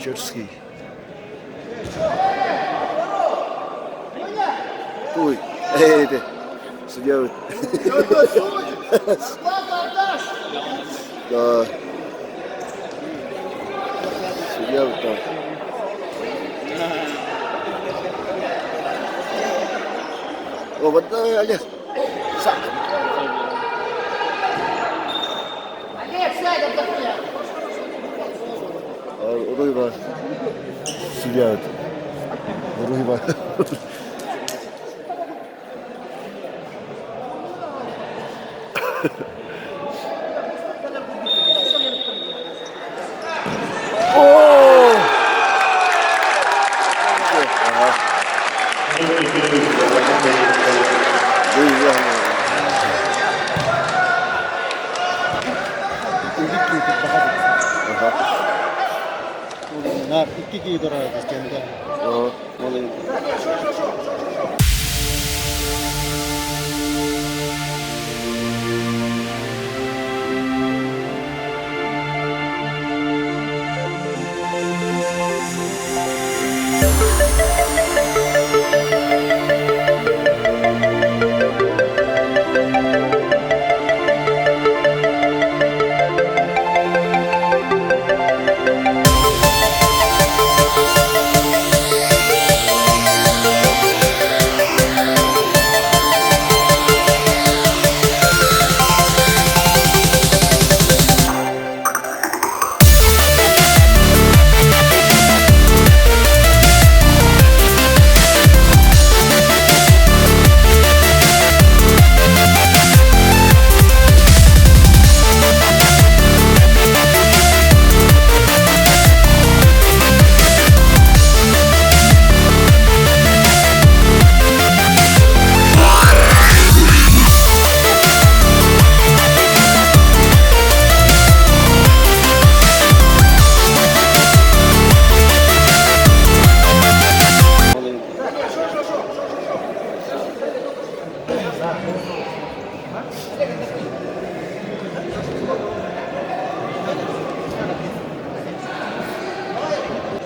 Черський. Ой, ти. Суддя. Да. Суддя так. О, вот Олег. Сам. Олег, сядь, отдохни. Рыба. Судья. Рыба. Нар икки дорого кенде. О, молодец.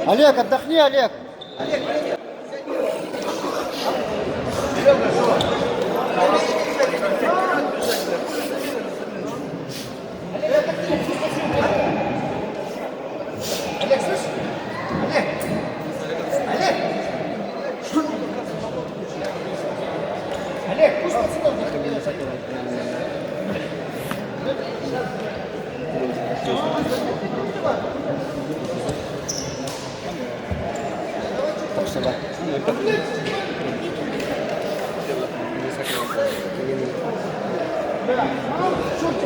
Олег, отдохни, Олег. Олег, слышишь? Олег! Олег! Олег, пусть пацанов не ходили. Собак. Шутки,